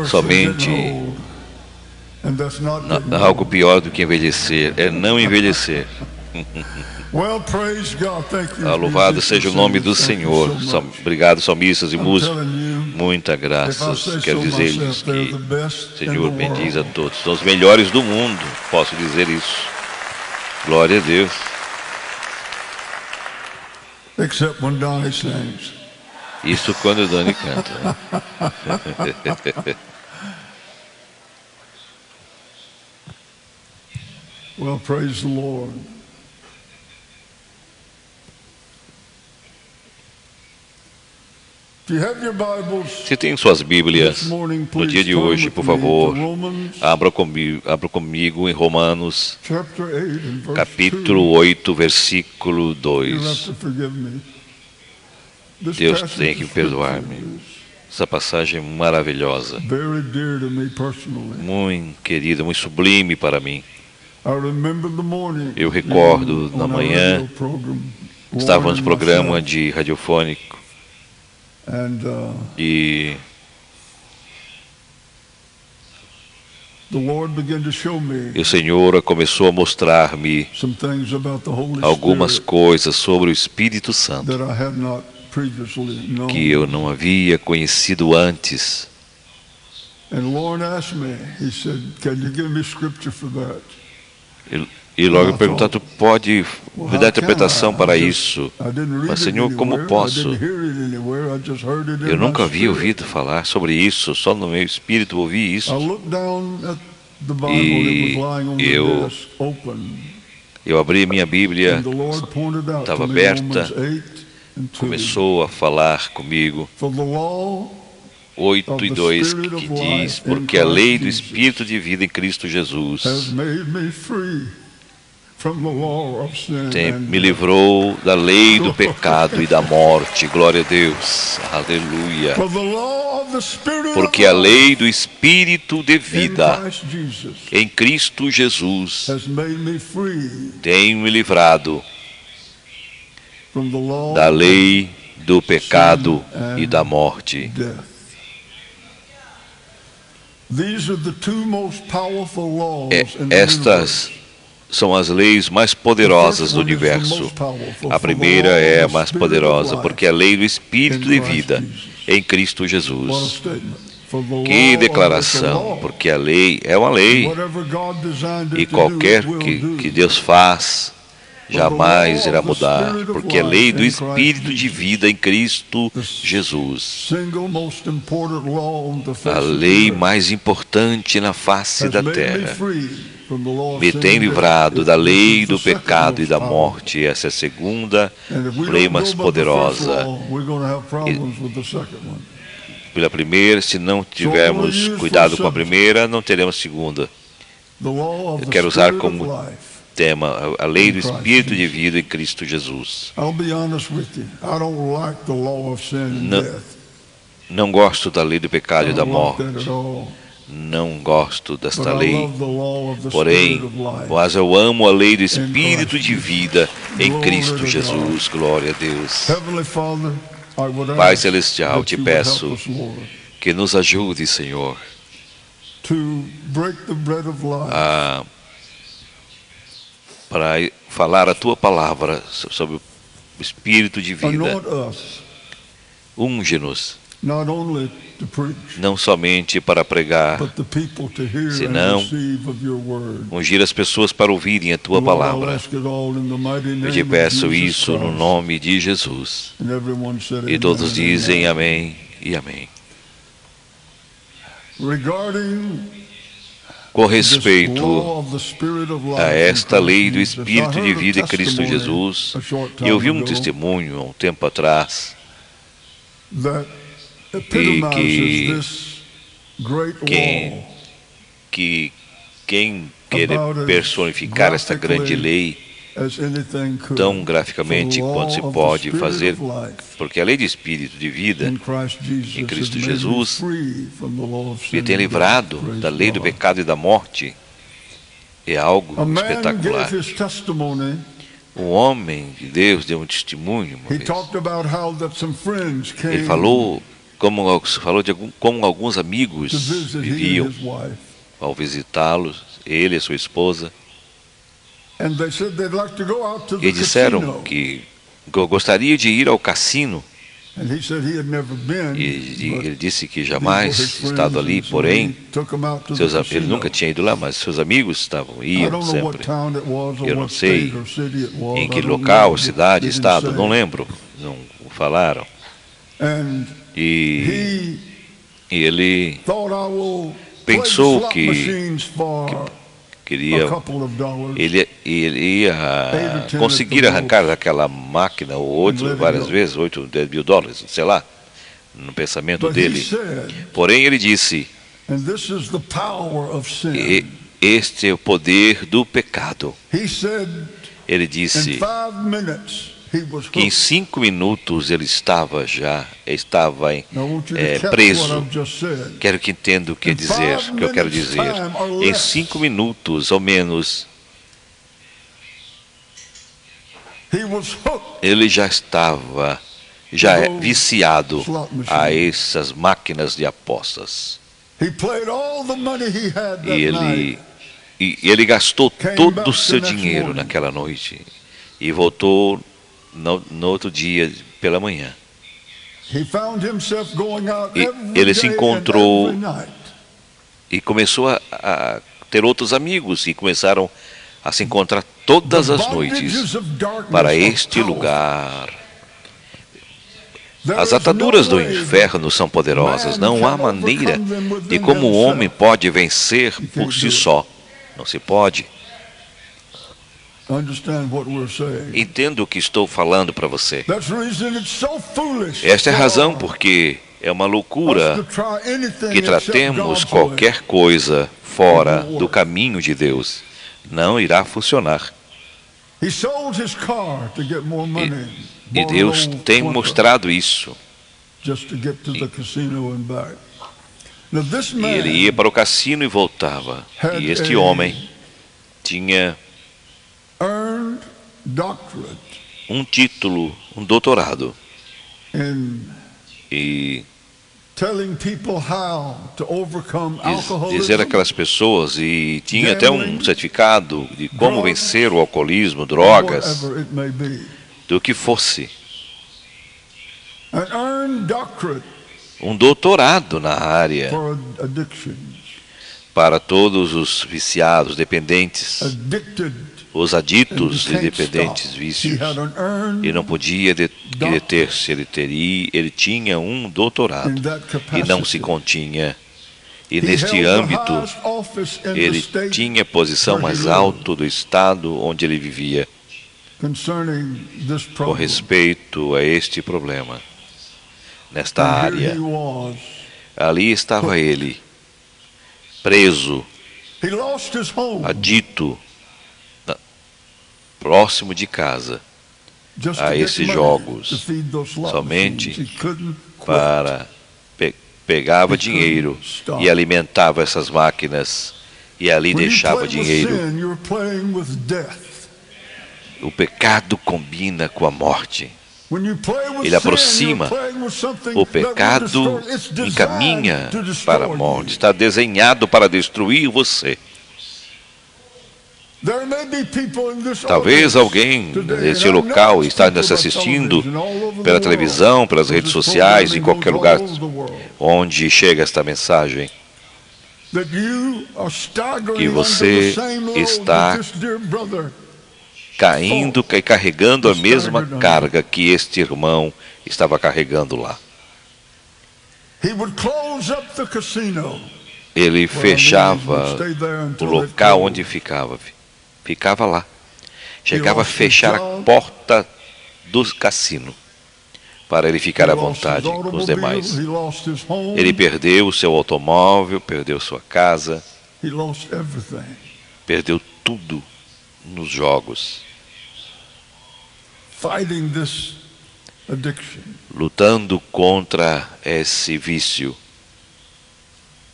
Somente algo pior do que envelhecer é não envelhecer. Louvado seja o nome do Senhor. Obrigado, salmistas e músicos. Muita graças. Quero dizer-lhes que o Senhor bendiz a todos. São os melhores do mundo. Posso dizer isso. Glória a Deus. Isso quando o Dani canta. Well, praise the Lord. Se tem suas Bíblias, no dia de hoje, por favor, abra comigo em Romanos, capítulo 8, versículo 2. Deus tem que perdoar-me. Essa passagem é maravilhosa, muito querida, muito sublime para mim. Eu recordo, na manhã, estávamos no programa de radiofônico, e o Senhor começou a mostrar-me algumas coisas sobre o Espírito Santo que eu não havia conhecido antes. E logo perguntou: tu pode me dar interpretação para isso? Mas, Senhor, como posso? Eu nunca havia ouvido falar sobre isso, só no meu espírito ouvi isso. E eu abri minha Bíblia, estava aberta, começou a falar comigo. 8:2 que diz: porque a lei do Espírito de vida em Cristo Jesus me livrou da lei do pecado e da morte. Glória a Deus, aleluia. Porque a lei do Espírito de vida em Cristo Jesus tem me livrado da lei do pecado e da morte. Estas são as leis mais poderosas do universo. A primeira é a mais poderosa, porque é a lei do Espírito de vida em Cristo Jesus. Que declaração, porque a lei é uma lei, e qualquer que Deus faz jamais irá mudar, porque é a lei do Espírito de vida em Cristo Jesus. A lei mais importante na face da terra me tem livrado da lei do pecado e da morte. Essa é a segunda lei mais poderosa. Pela primeira, se não tivermos cuidado com a primeira, não teremos segunda. Eu quero usar como tema a lei do Espírito de vida em Cristo Jesus. Não gosto da lei do pecado e da morte. Não gosto desta lei. Porém, mas eu amo a lei do Espírito de vida em Cristo Jesus. Glória a Deus. Pai Celestial, te peço que nos ajude, Senhor, para falar a Tua palavra sobre o Espírito de vida. Unge-nos, não somente para pregar, senão ungir as pessoas para ouvirem a Tua palavra. Eu te peço isso no nome de Jesus. E todos dizem amém e amém. Com respeito a esta lei do Espírito de vida em Cristo Jesus, eu vi um testemunho há um tempo atrás que quem quer personificar esta grande lei tão graficamente quanto se pode fazer, porque a lei de Espírito de vida em Cristo Jesus me tem livrado da lei do pecado e da morte, é algo espetacular. Um homem de Deus deu um testemunho uma vez. Ele falou como falou como alguns amigos to visit he and viviam his wife. ao visitá-los, ele e sua esposa, And they said they'd like to go out to the e disseram casino. que gostaria de ir ao cassino. And he said he had never been, E but ele disse que these jamais were his estado ali, friends, and so porém, he took them out to the ele casino. nunca tinha ido lá, mas seus amigos I iam don't know what sempre. town it was or Eu não what sei state or city it was. em I que don't local, know. cidade, They didn't estado, say. não lembro, não falaram. And E he ele thought I will pensou play slot que machines for queria, a couple of dollars. ele ia conseguir arrancar daquela máquina várias vezes, 8, 10 mil dólares, sei lá, no pensamento But he dele. said, Porém, ele disse, and this is the power of sin. este é o poder do pecado. He said Ele in disse 5 minutes he was que em hooked. 5 minutos ele estava Now, I want you to catch preso. what I've just said. Quero que entenda o que eu quero dizer. Em 5 minutos, ou menos, He was hooked. ele já estava viciado a essas máquinas de apostas. He played all the money he had that E night. ele gastou todo o seu dinheiro naquela noite e voltou no outro dia pela manhã. He found himself going out E every ele se day and encontrou every night. e começou a ter outros amigos e começaram a se encontrar todas as noites para este lugar. As ataduras do inferno são poderosas. Não há maneira de como o homem pode vencer por si só. Não se pode. Understand what we're saying. Entendo o que estou falando para você. That's the reason it's so foolish Esta é a razão for porque é uma us loucura to try anything que except tratemos God's way. qualquer coisa fora do caminho de Deus. Não irá funcionar. He sold his car to get more money. E Deus tem mostrado isso. Just to get to the casino and back. Now this E man ele ia para o cassino e voltava. E este homem tinha earned doctorate um título, um doutorado. in E telling people how to overcome alcoholism, dizer aquelas pessoas, e tinha até um certificado de como vencer o alcoolismo, drogas, whatever it may be. do que fosse. An earned doctorate Um doutorado na área for addictions. para todos os viciados, dependentes, Addicted os and aditos he de can't dependentes, stop. vícios. He had an earned E não podia deter-se. Ele tinha um doutorado in that e não se capacity. continha. E He neste held the âmbito, highest office in the ele state tinha a posição where he mais lived. alta do estado onde ele vivia Concerning this com problem. respeito a este problema. Nesta And here área, he was. ali estava ele, preso, He lost his home adito, próximo de casa, just a to get esses money jogos, to feed those slot somente machines. He couldn't quit. para pegava dinheiro e alimentava essas máquinas e ali When you deixava play with dinheiro. sin, you're playing with death. O pecado combina com a morte. When you play with Ele sin, aproxima. you're playing with something O that will pecado destroy. It's designed encaminha to destroy para a morte. you. Está desenhado para destruir você. There may be people in this Talvez audience alguém today, nesse and I know local it's está people nos by assistindo television all over the pela world, televisão, pelas because redes this sociais, em programming qualquer goes lugar all over the world, onde chega esta mensagem. that you are staggering Que você under the same load está that this dear brother caindo e carregando a mesma carga que este irmão estava carregando lá. He would close up the casino. Ele fechava Stay there o until it local closed. onde ficava lá. Chegava a fechar a porta do cassino para ele ficar He à lost his vontade com os demais. automobile, he lost his home, Ele perdeu o seu automóvel, perdeu sua casa, he lost everything. perdeu tudo nos jogos, Fighting this addiction. lutando contra esse vício.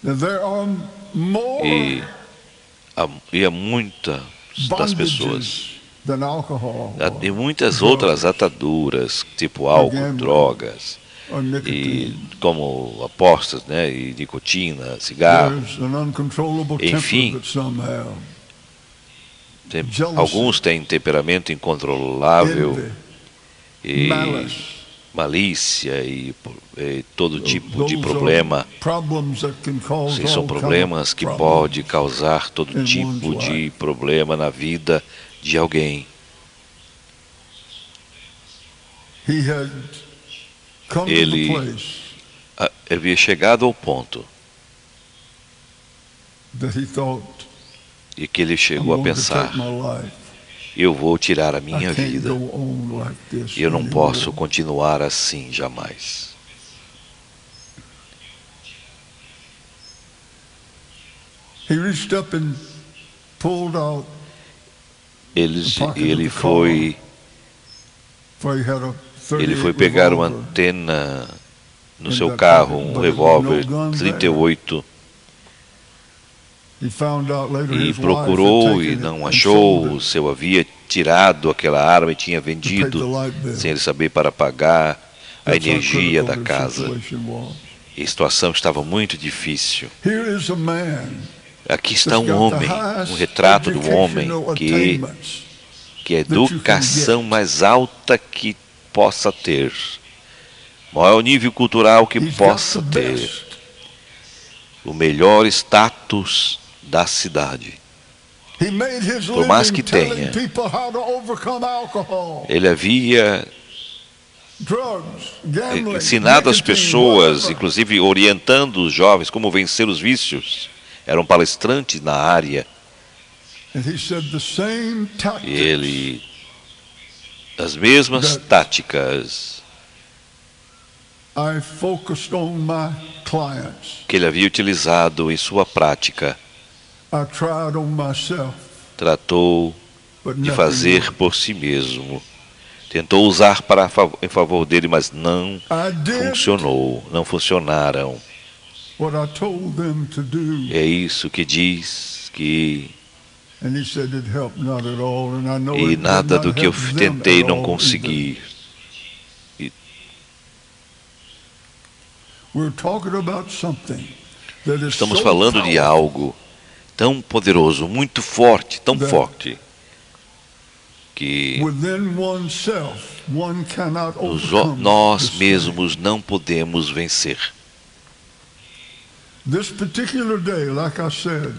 Now, there are more E há muitas das pessoas, bondages than alcohol. e muitas outras ataduras, tipo álcool, drogas, or nicotine. como apostas, né, e nicotina, cigarro. There's an uncontrollable Enfim, temper that some have. Alguns têm temperamento incontrolável, Envy, e malice. malícia e todo tipo de Those problema. are problems that can cause Sim, são all kind of problemas que problems podem causar todo in tipo one's de life. problema na vida de alguém. He had come to the Ele place havia chegado ao ponto that he thought, e que ele I'm chegou a going to pensar: take my life. eu vou tirar a I minha can't vida. go on like this Eu não anymore. posso continuar assim jamais. He reached up and pulled out, Ele foi for he had a Ele 38 foi pegar uma revolver. antena no in seu that carro, pocket, um but revólver no gun there. 38, He found out later e his wife had procurou taken e it não and achou. sold O it seu havia tirado aquela arma e tinha to pay the vendido light bill. sem ele saber para pagar a That's how energia critical da their casa. situation was. E a situação estava muito difícil. Here is a man Aqui está that's um got the homem, highest um retrato do homem educational que attainments a that you can educação get. mais alta que possa ter, maior nível cultural que He's got possa the ter, best. o melhor status da cidade. He made his Por mais living que telling tenha, people how to overcome alcohol, ele havia drugs, gambling, ensinado as nicotine, pessoas, whatever. inclusive orientando os jovens como vencer os vícios. Era um palestrante na área. And he said the same E tactics ele, as mesmas táticas I focused on my clients. que ele havia utilizado em sua prática, I tried on myself, tratou but de nothing fazer worked. por si mesmo. Tentou usar em favor dele, mas não I did funcionou, não funcionaram. what I told them to do, É isso que diz que and he said it helped not at all, and I know e it did nada not do que eu help them tentei at não all consegui. either. We're talking about something that is Estamos so falando de powerful algo tão poderoso, muito forte, tão That- forte, que within oneself, one cannot nós overcome this thing. mesmos não podemos vencer. This particular day, like I said,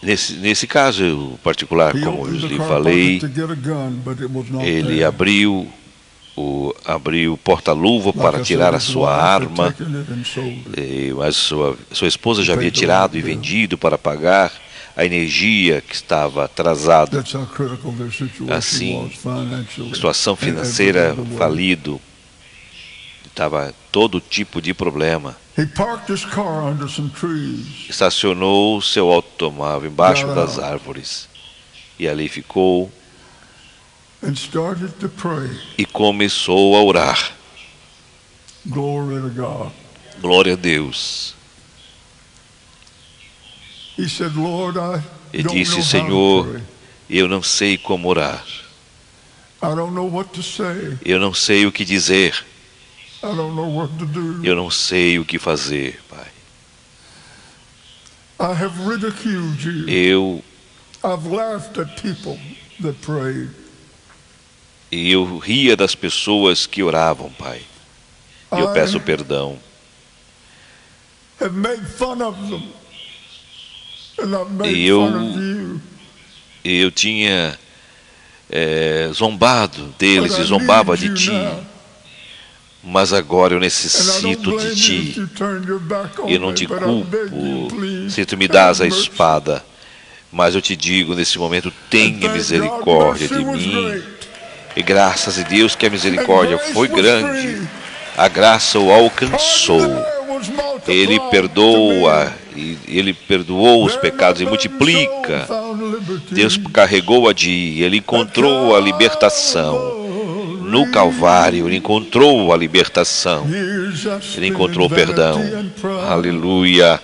Nesse caso particular, he como eu opened the lhe car falei, pocket to get a gun, but it was not ele there. abriu o porta-luva Like para I tirar said, a his sua wife had arma, taken it and sold it. mas sua esposa já havia Paid the tirado light e bill. vendido para pagar a energia que estava atrasada. That's how critical their situation Assim, was financially. Situação and financeira every other way. falido, estava todo tipo de problema. He parked his car under some trees. Estacionou seu automóvel embaixo Got das out. árvores e ali ficou And started to pray. e começou a orar. Glory to God. Glória a Deus. He said, Lord, I E don't disse: know how to Senhor, pray. eu não sei como orar. I don't know what to say. Eu não sei o que dizer. I don't know what to do. Eu não sei o que fazer, Pai. I have ridiculed you. Eu I've laughed at people that prayed. ria das pessoas que oravam, Pai. E eu peço I perdão. have made fun of them. And I've made E fun of you. eu tinha zombado deles But e I zombava need de you ti. now. Mas agora eu And I don't necessito blame de you if ti. you turn your back on E eu não me, te but I beg you, culpo please, se tu me dás a have mercy. espada. Mas eu te digo nesse momento: And tenha thank misericórdia God, de mercy was mim. great. E graças a Deus que a misericórdia And grace foi was grande. free. A graça o alcançou. Ele perdoa, e ele perdoou os pecados e multiplica. Deus carregou-a ele encontrou a libertação. No Calvário, ele encontrou a libertação. Ele encontrou perdão. Aleluia.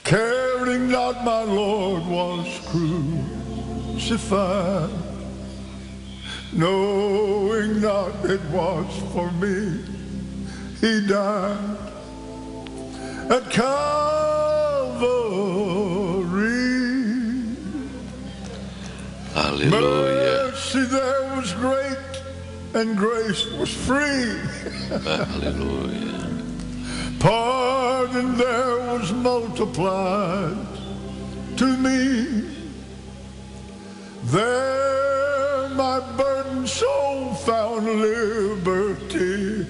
Caring not my Lord was crucified, knowing not it was for me He died at Calvary. Aleluia. Mercy there was great and grace was free. Aleluia. Pardon there was multiplied to me. There my burdened soul found liberty.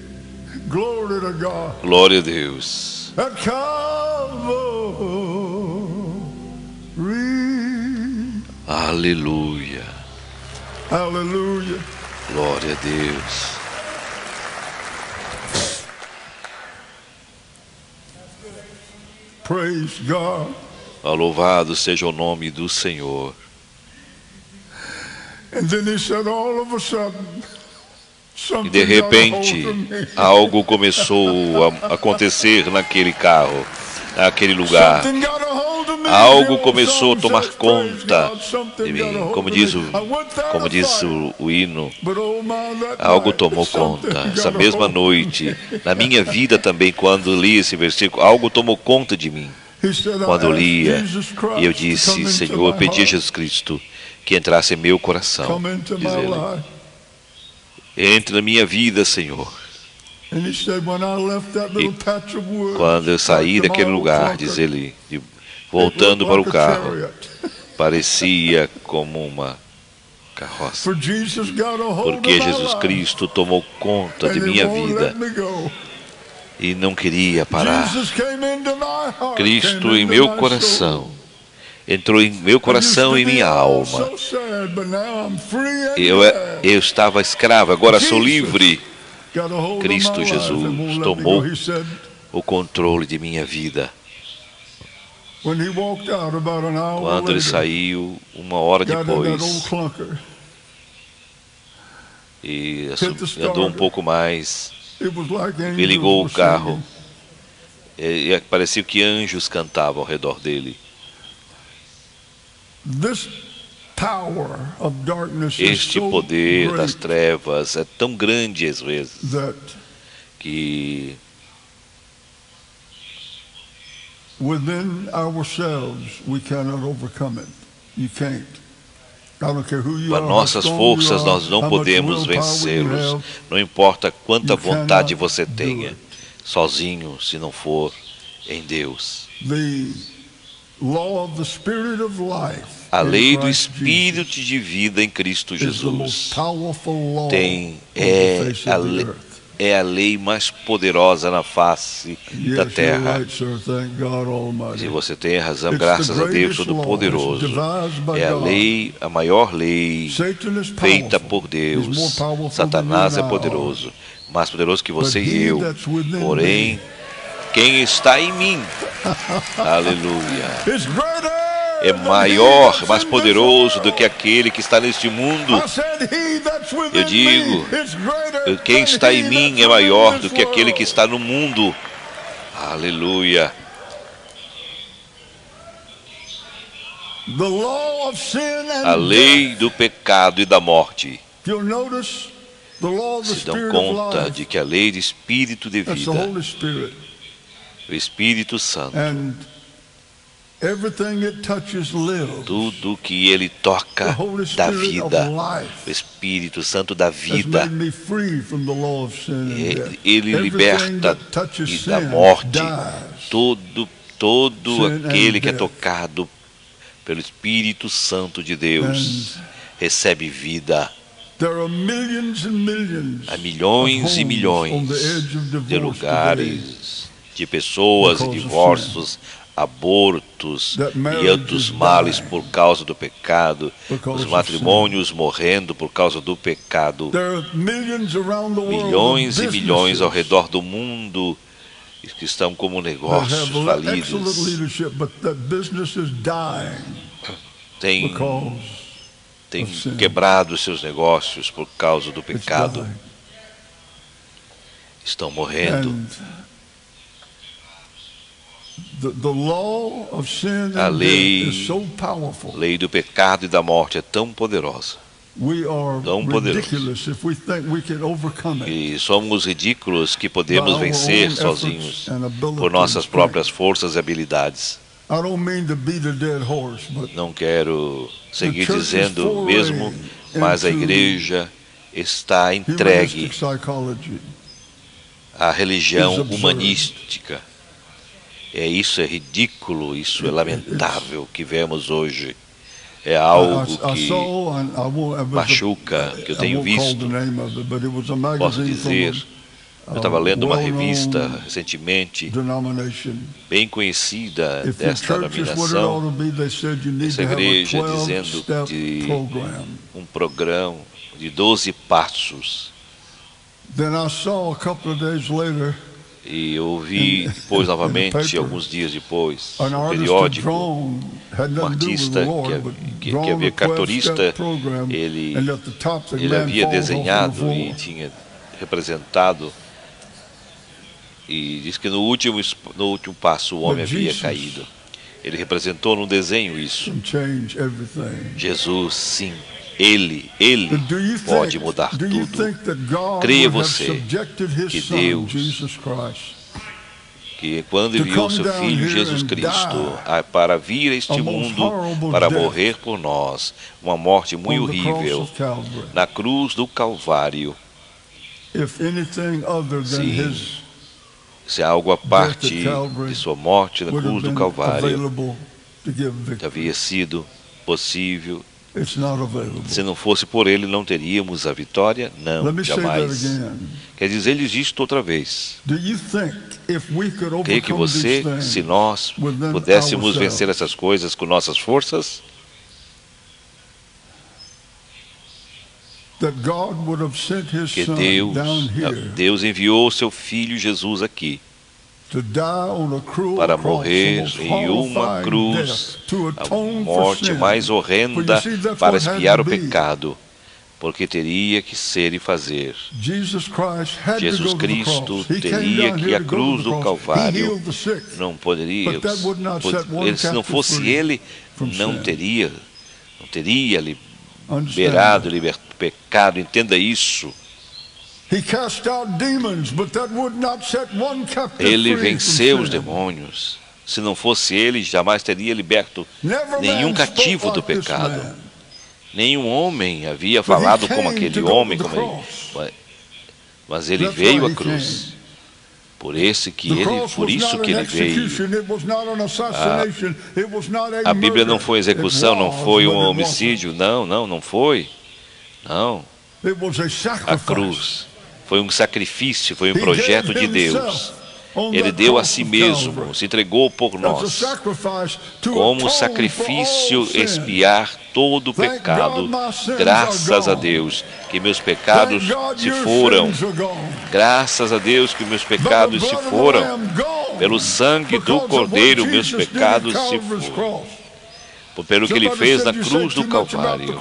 Glory to God. Glória a Deus. At Calvary. Aleluia. Hallelujah. Glória a Deus. Praise God. Louvado seja o nome do Senhor. And then he said, all of a sudden, E de repente, algo começou a acontecer naquele carro, naquele lugar. Algo começou a tomar conta de mim. Como diz o hino, algo tomou conta. Essa mesma noite, na minha vida também, quando li esse versículo, algo tomou conta de mim. Quando eu lia, e eu disse, Senhor, eu pedi a Jesus Cristo que entrasse em meu coração. Diz ele, entre na minha vida, Senhor. E quando eu saí daquele lugar, diz ele, voltando para o carro, parecia como uma carroça. Porque Jesus Cristo tomou conta de minha vida e não queria parar. Cristo em meu coração, entrou em meu coração e minha alma. Eu estava escravo, agora sou livre. Cristo Jesus tomou o controle de minha vida. Quando ele saiu, uma hora depois, e andou um pouco mais, e ligou o carro, e parecia que anjos cantavam ao redor dele. Este poder das trevas é tão grande às vezes que com as nossas forças nós não podemos vencê-los. Não importa quanta vontade você tenha, sozinho, se não for em Deus. A lei do Espírito de vida em Cristo Jesus é a lei mais poderosa na face da terra. Se você tem razão, graças a Deus Todo-Poderoso. É a maior lei feita por Deus. Satanás é poderoso, mais poderoso que você e eu. Porém, quem está em mim, aleluia, é maior, mais poderoso do que aquele que está neste mundo. Eu digo, quem está em mim é maior do que aquele que está no mundo. Aleluia. A lei do pecado e da morte. Se dão conta de que a lei do Espírito de vida, o Espírito Santo, tudo que ele toca da vida, o Espírito Santo da vida, ele liberta da morte. Todo aquele que é tocado pelo Espírito Santo de Deus recebe vida. Há milhões e milhões de lugares, de pessoas e divórcios, abortos e outros males por causa do pecado, os matrimônios morrendo por causa do pecado, milhões e milhões ao redor do mundo que estão como negócios falidos, têm quebrado seus negócios por causa do pecado, estão morrendo. A lei do pecado e da morte é tão poderosa tão poderoso. E somos ridículos que podemos vencer sozinhos por nossas próprias forças e habilidades. Não quero seguir dizendo mesmo, mas a igreja está entregue à religião humanística. Isso é ridículo, isso é lamentável que vemos hoje. É algo que machuca, que eu tenho visto. Posso dizer, eu estava lendo uma revista recentemente, bem conhecida desta denominação, essa igreja, dizendo de um programa de 12 passos. E eu vi depois, novamente, alguns dias depois, no periódico, um artista que havia cartunista, ele havia desenhado e tinha representado, e diz que no último passo o homem havia caído. Ele representou no desenho isso. Jesus, sim. Ele pode mudar tudo. Creia você que Deus, que quando enviou seu Filho Jesus Cristo para vir a este mundo, para morrer por nós, uma morte muito horrível, na cruz do Calvário, se algo à parte de sua morte na cruz do Calvário havia sido possível, se não fosse por ele, não teríamos a vitória? Não, jamais. Quer dizer, ele existe outra vez. Creio que você, se nós pudéssemos vencer essas coisas com nossas forças, que Deus enviou o seu Filho Jesus aqui para morrer em uma cruz, a morte mais horrenda para expiar o pecado, porque teria que ser e fazer. Jesus Cristo teria que ir à cruz do Calvário. Não poderia, se não fosse ele, não teria liberado o pecado. Entenda isso. Ele venceu os demônios. Se não fosse ele, jamais teria liberto nenhum cativo do pecado. Nenhum homem havia falado como aquele homem, mas ele veio à cruz. Por isso que ele veio. A Bíblia não foi execução, não foi um homicídio. Não foi. Não. A cruz foi um sacrifício, foi um projeto de Deus. Ele deu a si mesmo, se entregou por nós, como sacrifício expiar todo o pecado. Graças a Deus que meus pecados se foram. Graças a Deus que meus pecados se foram. Pelo sangue do Cordeiro, meus pecados se foram. Pelo que ele fez na cruz do Calvário.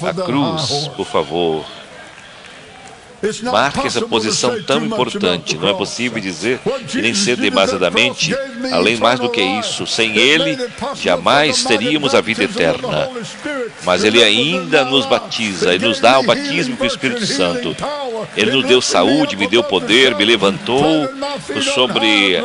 A cruz, por favor, marque essa posição tão importante. Não é possível dizer e nem ser demasiadamente além mais do que isso. Sem ele, jamais teríamos a vida eterna. Mas ele ainda nos batiza, ele nos dá o batismo com o Espírito Santo. Ele nos deu saúde, me deu poder, me levantou sobre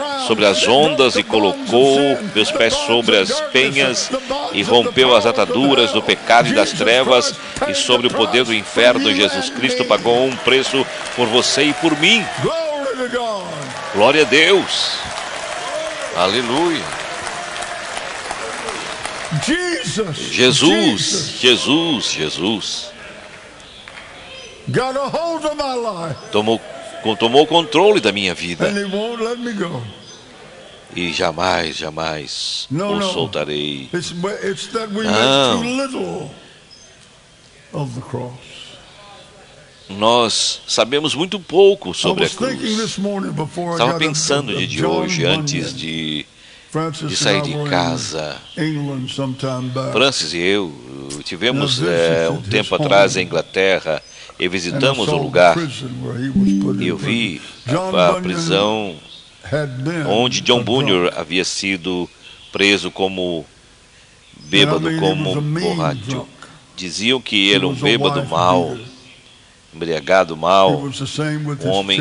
as ondas e colocou meus pés sobre as penhas e rompeu as ataduras do pecado e das trevas, e sobre o poder do inferno. Jesus Cristo pagou um preço por você e por mim. Glória a Deus. Aleluia. Jesus tomou o controle da minha vida. E jamais o soltarei. Nós sabemos muito pouco sobre a cruz. Estava pensando no dia de hoje, antes de sair de casa. Francis e eu tivemos um tempo atrás em Inglaterra e visitamos um lugar. E eu vi a prisão onde John Bunyan havia sido preso como bêbado, como borracho. Diziam que ele era um bêbado mau, embriagado mau, um homem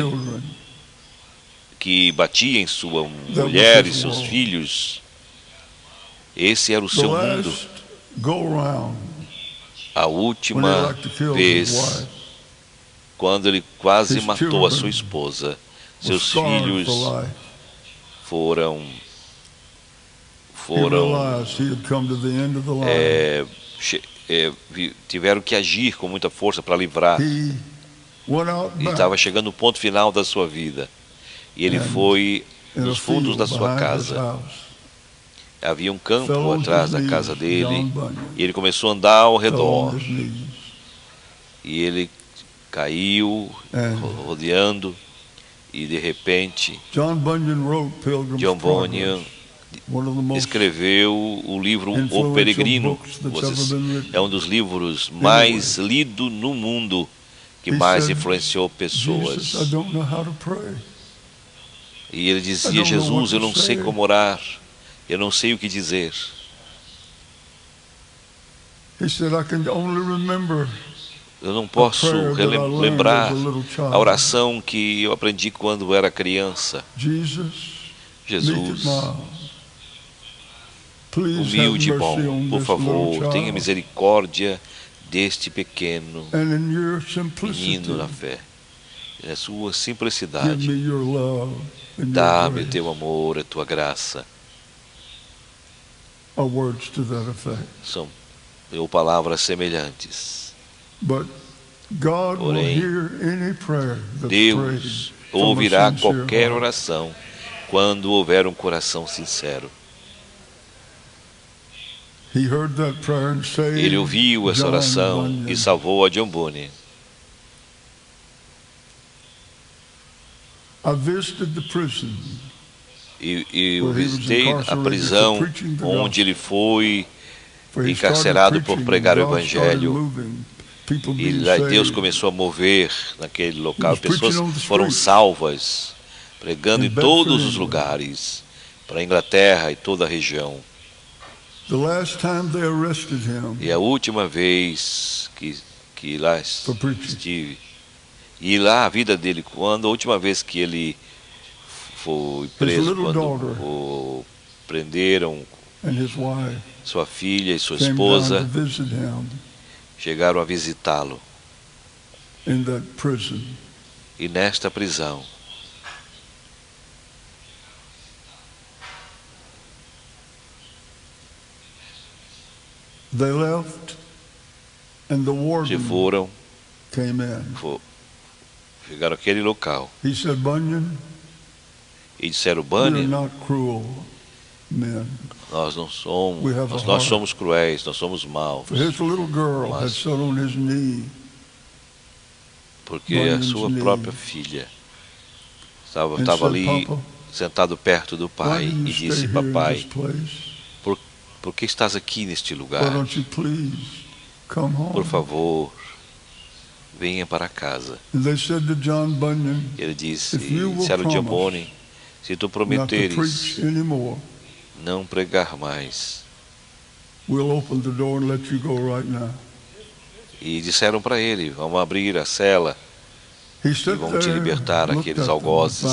que batia em sua mulher e seus filhos. Esse era o seu mundo. A última vez, quando ele quase matou a sua esposa, seus filhos tiveram que agir com muita força para livrar. E estava chegando no ponto final da sua vida. E ele foi nos fundos da sua casa. Havia um campo atrás da casa dele. E ele começou a andar ao redor. E ele caiu, rodeando. E de repente, John Bunyan escreveu o livro O Peregrino. É um dos livros mais lidos no mundo, que mais influenciou pessoas. E ele dizia: Jesus, eu não sei como orar, eu não sei o que dizer. Eu não posso lembrar a oração que eu aprendi quando era criança. Jesus, humilde e bom, por favor, tenha misericórdia deste pequeno menino na fé. Na sua simplicidade, dá-me o teu amor, a tua graça. São palavras semelhantes. Porém, Deus ouvirá qualquer oração quando houver um coração sincero. Ele ouviu essa oração e salvou a John Bunyan. E eu visitei a prisão onde ele foi encarcerado por pregar o Evangelho. E lá Deus começou a mover naquele local. Pessoas foram salvas, pregando em todos os lugares, para a Inglaterra e toda a região. E a última vez que lá estive, e lá a vida dele, a última vez que ele foi preso, quando prenderam sua filha e sua esposa, chegaram a visitá-lo. E nesta prisão, se foram, chegaram àquele local. E disseram: Bunyan, nós somos cruéis, nós somos maus. Porque a sua própria filha estava ali sentado perto do pai e disse: papai, por que estás aqui neste lugar? Por favor, venha para casa. Ele disse: disseram a John Bunyan, se tu prometeres não pregar mais, e disseram para ele: vamos abrir a cela e vamos te libertar aqueles algozes.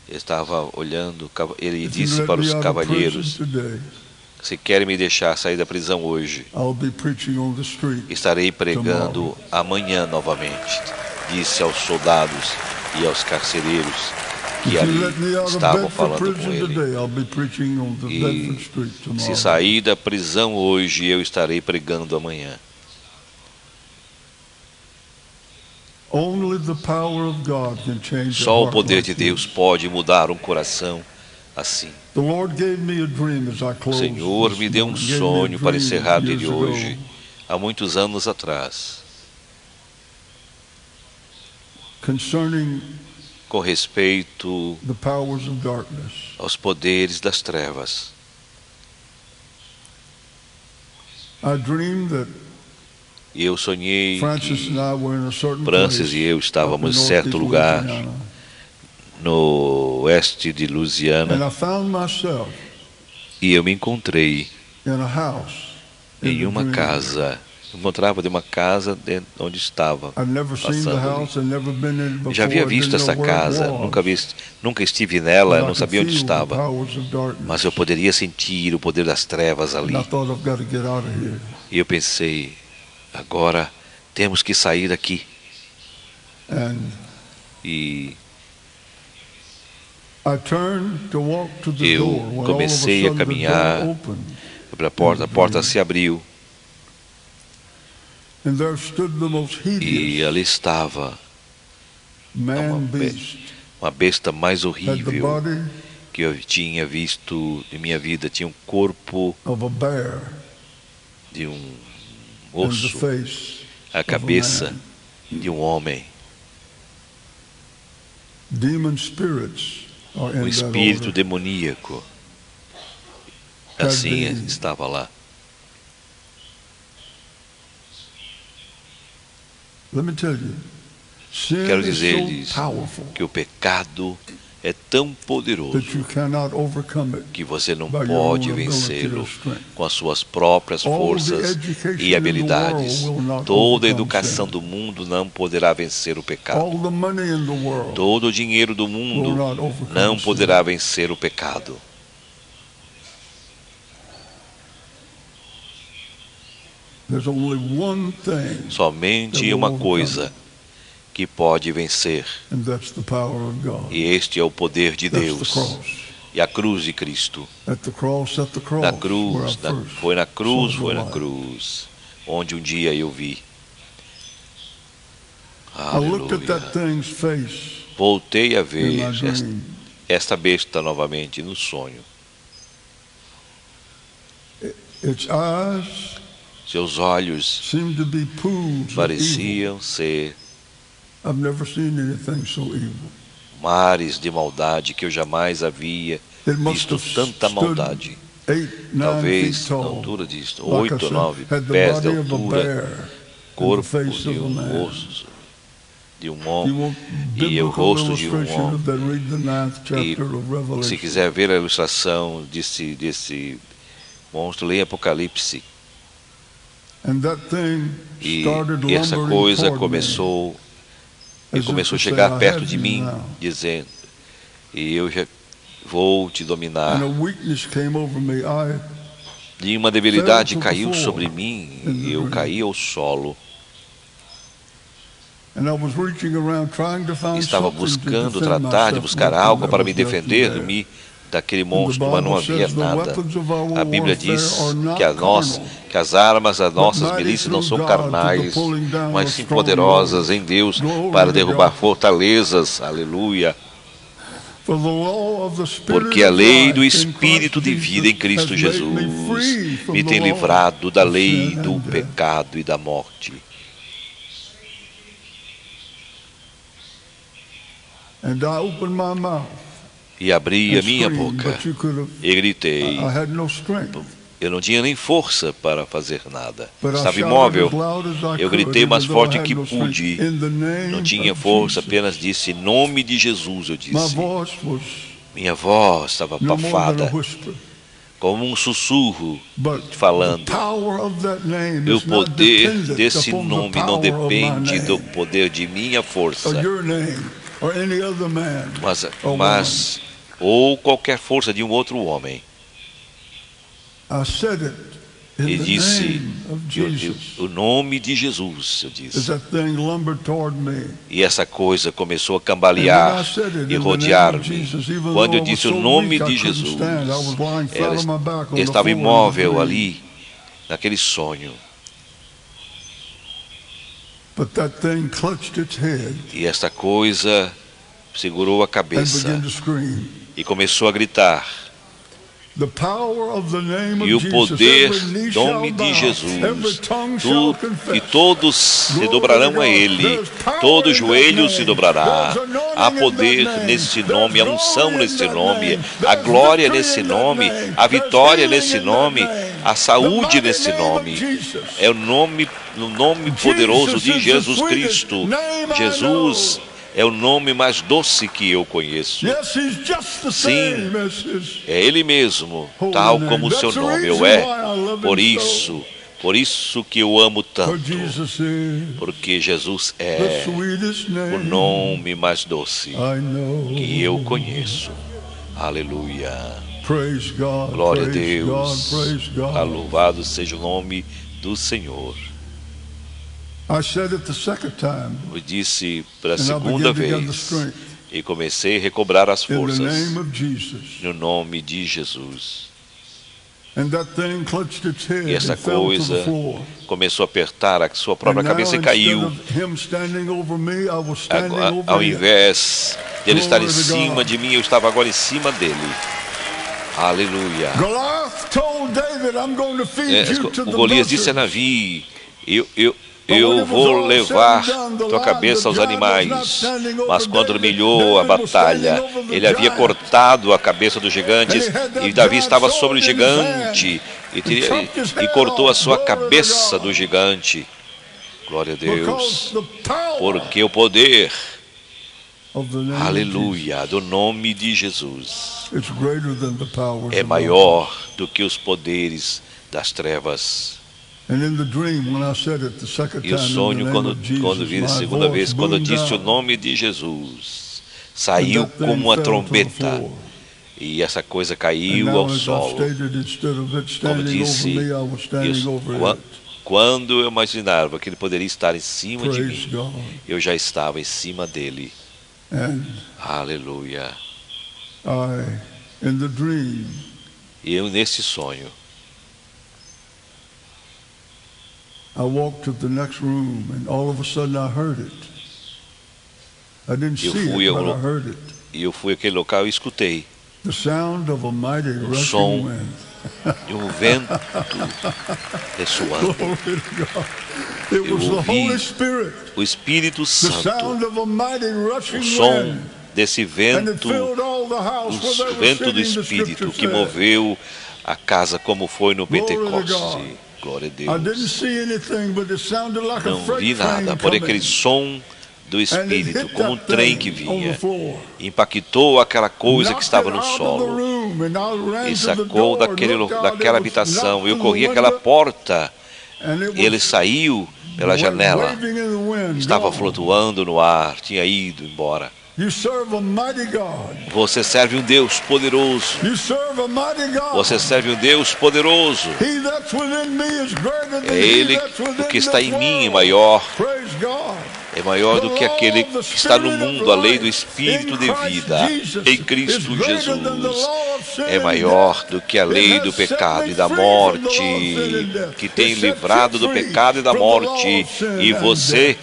Ele estava olhando, ele disse para os cavalheiros: se querem me deixar sair da prisão hoje, estarei pregando amanhã novamente. Disse aos soldados e aos carcereiros que ali estavam falando com ele. E se sair da prisão hoje, eu estarei pregando amanhã. Só o poder de Deus pode mudar um coração assim. O Senhor me deu um sonho para encerrar dele hoje, há muitos anos atrás, com respeito aos poderes das trevas. E eu sonhei que Francis e eu estávamos em certo lugar no oeste de Louisiana, e eu me encontrei em uma casa. Encontrava de uma casa onde estava passando ali. Já havia visto essa casa, nunca estive nela, não sabia onde estava. Mas eu poderia sentir o poder das trevas ali. E eu pensei, agora temos que sair daqui. E eu comecei a caminhar para a porta se abriu. E ali estava uma besta mais horrível que eu tinha visto em minha vida. Tinha um corpo de um osso, a cabeça de um homem. Um espírito demoníaco, assim estava lá. Quero dizer-lhes que o pecado é tão poderoso que você não pode vencê-lo com as suas próprias forças e habilidades. Toda a educação do mundo não poderá vencer o pecado. Todo o dinheiro do mundo não poderá vencer o pecado. Somente uma coisa que pode vencer, e este é o poder de Deus, e a cruz de Cristo. Foi na cruz, onde um dia eu vi. Aleluia. Voltei a ver esta besta novamente no sonho. Seus olhos pareciam ser mares de maldade que eu jamais havia visto tanta maldade. Talvez na altura disto, 8 ou 9 pés de altura, corpo de um homem e o rosto de um homem. E se quiser ver a ilustração desse monstro, leia Apocalipse. E essa coisa começou a chegar perto de mim, dizendo, e eu já vou te dominar. E uma debilidade caiu sobre mim, e eu caí ao solo. Estava buscando, tratar de buscar algo para me defender daquele monstro, mas não havia nada. A Bíblia diz que as armas das nossas milícias não são carnais, mas sim poderosas em Deus para derrubar fortalezas. Aleluia. Porque a lei do Espírito de vida em Cristo Jesus me tem livrado da lei do pecado e da morte. E abri a minha boca e gritei. Eu não tinha nem força para fazer nada. Estava imóvel. Eu gritei mais forte que pude. Não tinha força, apenas disse, em nome de Jesus, eu disse. Minha voz estava abafada, como um sussurro falando. E o poder desse nome não depende do poder de minha força, mas ou qualquer força de um outro homem. E disse, o nome de Jesus, eu disse. E essa coisa começou a cambalear e rodear-me. Quando eu disse o nome de Jesus, ela estava imóvel ali, naquele sonho. E esta coisa segurou a cabeça e começou a gritar. E o poder do nome de Jesus, e todos se dobrarão a Ele, todo joelho se dobrará. Há poder nesse nome, a unção nesse nome, a glória nesse nome, a vitória nesse nome, a saúde nesse nome. É o nome poderoso de Jesus Cristo. Jesus é o nome mais doce que eu conheço. Sim, é Ele mesmo, tal como o seu nome. Por isso Por isso que eu amo For tanto, Jesus is porque Jesus the é sweetest o name nome mais doce I know. que eu conheço. Aleluia. Praise God, Glória a praise God, Deus. praise God. Louvado seja o nome do Senhor. I said it the second time, Eu disse pela and I segunda began to get the vez strength e comecei a recobrar as in the forças name of Jesus. no nome de Jesus. And that thing clutched its head E essa and fell to the coisa floor. começou a apertar a sua própria And now, cabeça e instead caiu. of him standing over me, I was standing Ao over him. invés de ele estar em Glory to cima God. de mim, eu estava agora em cima dele. Aleluia. Goliath told David, I'm going to feed you to O the Golias disse a vultures. Davi, eu vou levar tua cabeça aos animais. Mas quando humilhou a batalha, ele havia cortado a cabeça do gigante e Davi estava sobre o gigante e cortou a sua cabeça do gigante. Glória a Deus. Porque o poder, aleluia, do nome de Jesus é maior do que os poderes das trevas. E o sonho, quando vi a segunda vez, quando eu disse o nome de Jesus, saiu como uma trombeta. E essa coisa caiu ao solo. Como disse, quando eu imaginava que ele poderia estar em cima de mim, eu já estava em cima dele. Aleluia. E eu, nesse sonho, I walked to the next room and all of a sudden I heard it. I didn't see it, but I heard it. E eu fui àquele local e escutei The sound of a mighty o rushing som wind. de um vento ressoando. Glory to God. It was the ouvi Holy Spirit. O Espírito The Santo, sound of a mighty rushing o som wind. desse And it vento, filled all the house where o they were vento do sitting, the Espírito scripture que said. moveu a casa como foi no Glory to Pentecoste. God. Glória a I didn't Deus. see anything, but it sounded like a Não vi freight train nada, porém coming. aquele som do And it Espírito, hit como um that trem thing que on the vinha, floor. impactou aquela coisa que Knocked estava it no out of the solo room, and I ran e to the sacou door, looked out, daquela it was habitação. knocked Eu through corri the aquela window, porta and it e ele was saiu pela janela. waving in the wind, Estava gone. flutuando no ar, tinha ido embora. You serve a mighty God. Você serve um Deus poderoso. You serve a mighty God. Você serve um Deus poderoso. He that's within me is greater than É he Ele, that's within o que está this em mim, é world. maior. Praise God. É maior do que aquele que está no mundo. A lei do Espírito de vida em Cristo Jesus é maior do que a lei do pecado e da morte, que tem livrado do pecado e da morte. E você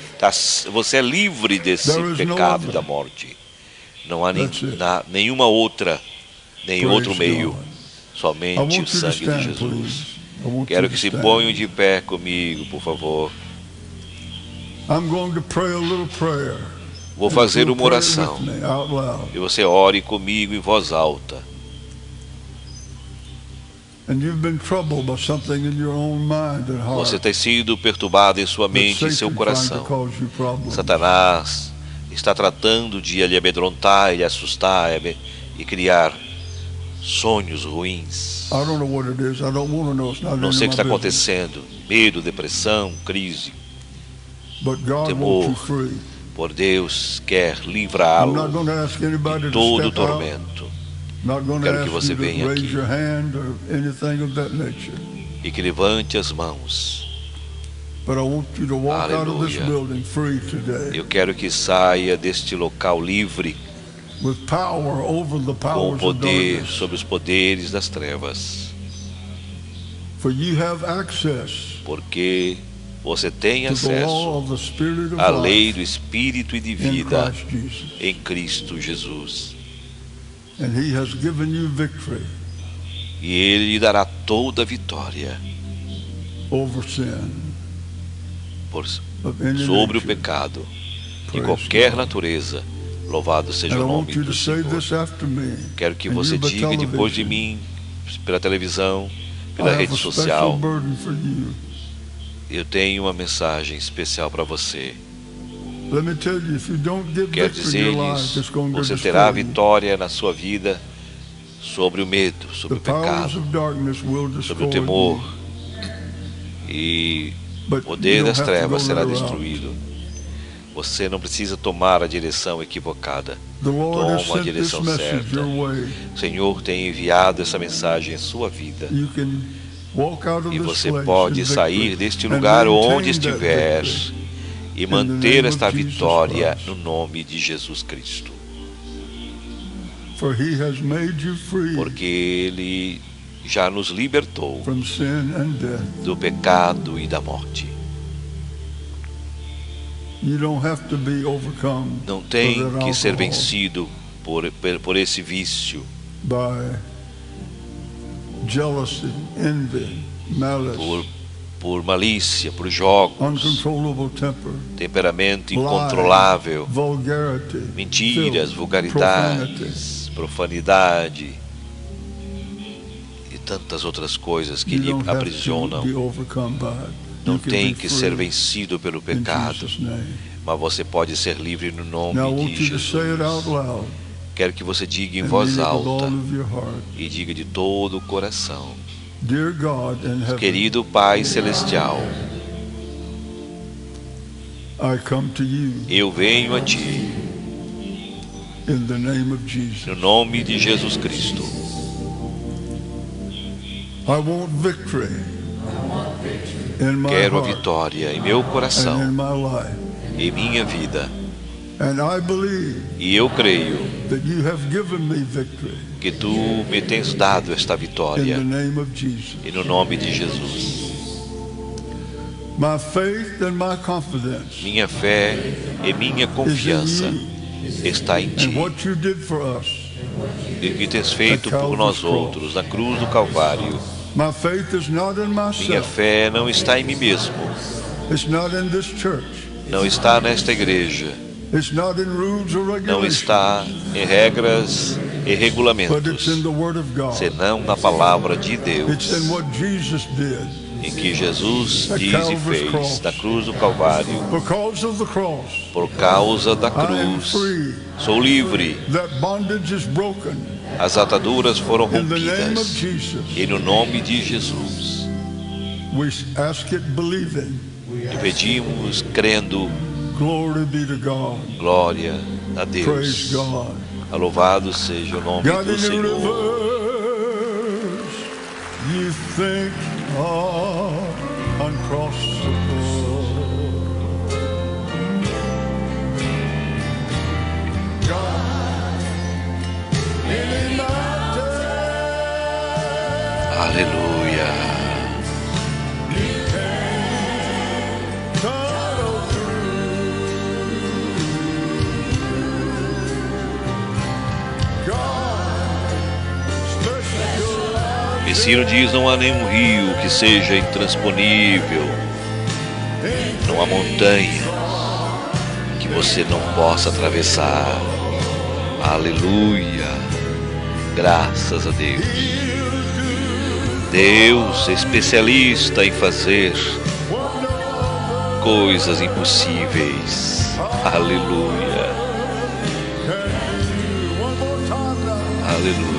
é livre desse pecado e da morte. Não há nenhum outro meio, somente o sangue de Jesus. Quero que se ponham de pé comigo, por favor. Vou fazer uma oração e você ore comigo em voz alta. Você tem sido perturbado em sua mente e seu coração. Satanás está tratando de lhe amedrontar, lhe assustar e criar sonhos ruins. Não sei o que está acontecendo. Medo, depressão, crise, temor. Por Deus quer livrá-lo de todo o tormento. Quero que você venha aqui e que levante as mãos. Aleluia. Eu quero que saia deste local livre, com o poder sobre os poderes das trevas. Porque você tem acesso à lei do Espírito e de vida em Cristo Jesus. E Ele lhe dará toda a vitória sobre o pecado de qualquer natureza. Louvado seja o nome do Senhor. Quero que você diga depois de mim, pela televisão, pela rede social: eu tenho uma mensagem especial para você. Quero dizer-lhes, você terá vitória na sua vida sobre o medo, sobre o pecado, sobre o temor. e o poder das trevas será destruído. Você não precisa tomar a direção equivocada. Toma a direção certa. O Senhor tem enviado essa mensagem em sua vida. E você pode sair deste lugar onde estiver e manter esta vitória no nome de Jesus Cristo. Porque Ele já nos libertou do pecado e da morte. Não tem que ser vencido por esse vício, por malícia, por jogos, temperamento incontrolável, mentiras, vulgaridades, profanidade e tantas outras coisas que lhe aprisionam. Não tem que ser vencido pelo pecado, mas você pode ser livre no nome de Jesus. Quero que você diga em voz alta e diga de todo o coração: querido Pai Celestial, eu venho a Ti no nome de Jesus Cristo. Quero a vitória em meu coração, em minha vida. E eu creio que Tu me tens dado esta vitória, e no nome de Jesus. Minha fé e minha confiança está em Ti, e o que tens feito por nós outros na cruz do Calvário. Minha fé não está em mim mesmo, não está nesta igreja, não está em regras e regulamentos, senão na palavra de Deus, em que Jesus diz e fez na cruz do Calvário. Por causa da cruz, sou livre. As ataduras foram rompidas, e no nome de Jesus. E pedimos crendo. Glória a Deus. Louvado seja o nome do Senhor. Aleluia. Messino diz: não há nenhum rio que seja intransponível, não há montanha que você não possa atravessar. Aleluia. Graças a Deus. Deus é especialista em fazer coisas impossíveis. Aleluia. Aleluia.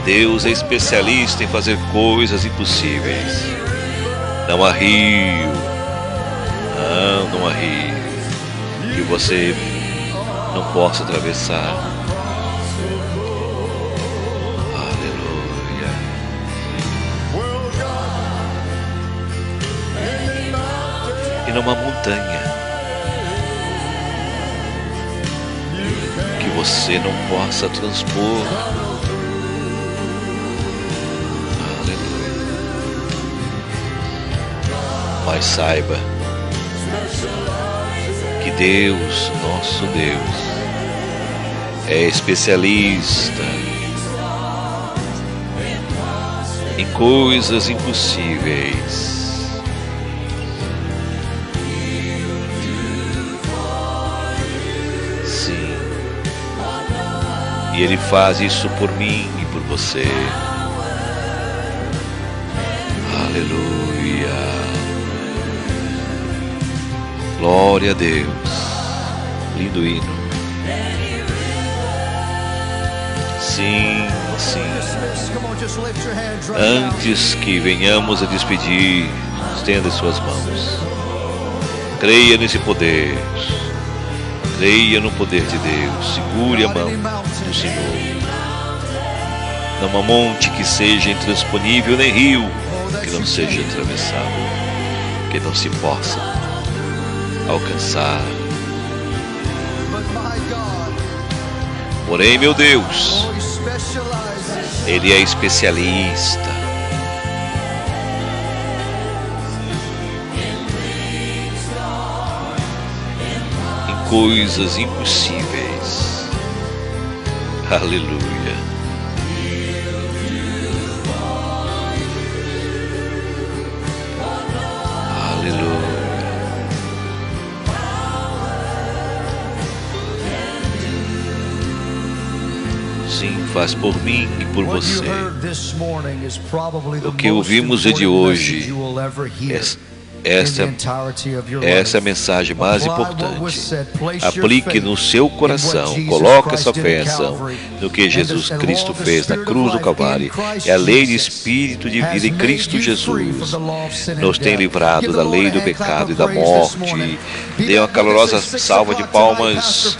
Deus é especialista em fazer coisas impossíveis. Não há rio, não há rio que você não possa atravessar. Aleluia. E não há montanha que você não possa transpor. Mas saiba que Deus, nosso Deus, é especialista em coisas impossíveis. Sim. E Ele faz isso por mim e por você. Aleluia. Glória a Deus. Lindo hino. Sim, sim. Antes que venhamos a despedir, estenda suas mãos. Creia nesse poder. Creia no poder de Deus. Segure a mão do Senhor. Não há monte que seja intransponível, nem rio que não seja atravessável, que não se possa alcançar. Porém, meu Deus, Ele é especialista em coisas impossíveis. Aleluia. Sim, faz por mim e por você. O que ouvimos de hoje, essa é a mensagem mais importante. Aplique no seu coração, coloque a sua fé no que Jesus Cristo fez na cruz do Calvário. É a lei de Espírito de vida em Cristo Jesus. Nos tem livrado da lei do pecado e da morte. Dê uma calorosa salva de palmas.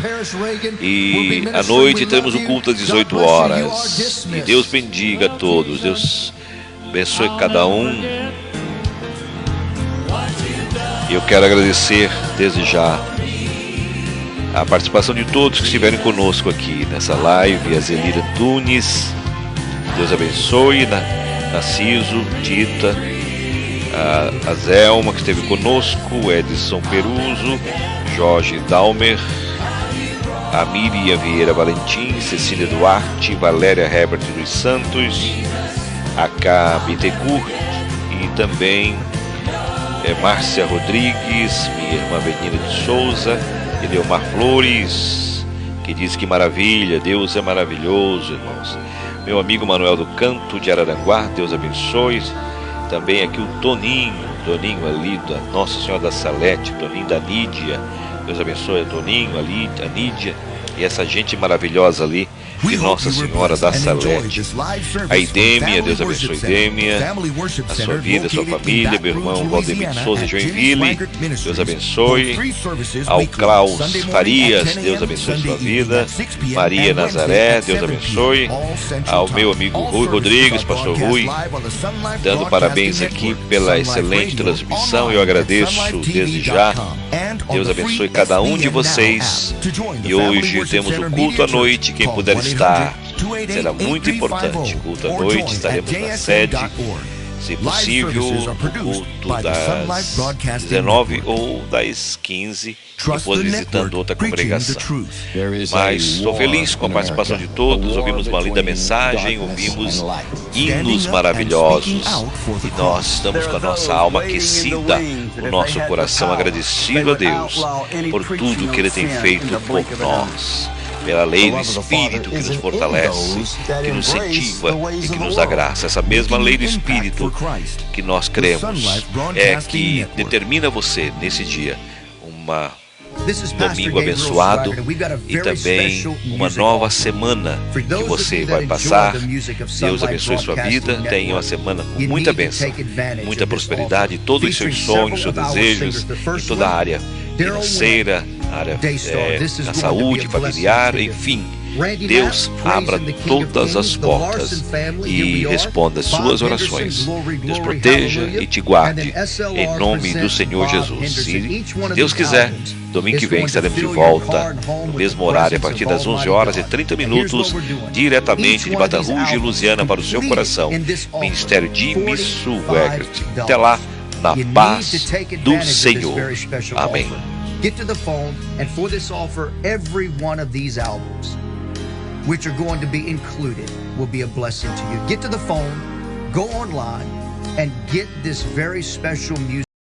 E à noite teremos o culto às 18 horas. E Deus bendiga a todos. Deus abençoe cada um. Eu quero agradecer desde já a participação de todos que estiveram conosco aqui nessa live. A Zelira Tunes, Deus abençoe, Narciso, Tita, a Zelma que esteve conosco, Edson Peruso, Jorge Dalmer, a Miriam Vieira Valentim, Cecília Duarte, Valéria Herbert dos Santos, a K. Bittencourt e também Márcia Rodrigues, minha irmã Benina de Souza, Eleomar Flores, que diz que maravilha, Deus é maravilhoso, irmãos. Meu amigo Manuel do Canto de Araranguá, Deus abençoe. Também aqui o Toninho ali da Nossa Senhora da Salete, Toninho da Nídia, Deus abençoe a Toninho, a Nídia e essa gente maravilhosa ali de Nossa Senhora da Salete. A Idêmia, Deus abençoe Idêmia, a sua vida, a sua família, meu irmão Valdemir de Souza Joinville, Deus abençoe. Ao Klaus Farias, Deus abençoe sua vida. Maria Nazaré, Deus abençoe. Ao meu amigo Rui Rodrigues, pastor Rui, dando parabéns aqui pela excelente transmissão. Eu agradeço desde já. Deus abençoe cada um de vocês. E hoje temos o culto à noite. Quem puder estar, será muito importante. Culto à noite, estaremos na sede, se possível, o culto das 19 ou das 15, depois visitando outra congregação. Mas estou feliz com a participação de todos. Ouvimos uma linda mensagem, ouvimos hinos maravilhosos e nós estamos com a nossa alma aquecida, o nosso coração agradecido a Deus por tudo que Ele tem feito por nós, pela lei do Espírito que nos fortalece, que nos incentiva e que nos dá graça. Essa mesma lei do Espírito que nós cremos é que determina você nesse dia domingo abençoado e também uma nova semana que você vai passar. Deus abençoe sua vida. Tenha uma semana com muita bênção, muita prosperidade, todos os seus sonhos, seus desejos, em toda a área financeira, na saúde familiar, enfim. Deus abra todas as portas e responda as suas orações. Deus proteja e te guarde em nome do Senhor Jesus. Se Deus quiser, domingo que vem estaremos de volta no mesmo horário, a partir das 11h30, diretamente de Baton Rouge, Louisiana, para o seu coração. Ministério Jimmy Swaggart. Até lá, na paz do Senhor. Amém. Get to the phone, and for this offer, every one of these albums, which are going to be included, will be a blessing to you. Get to the phone, go online, and get this very special music.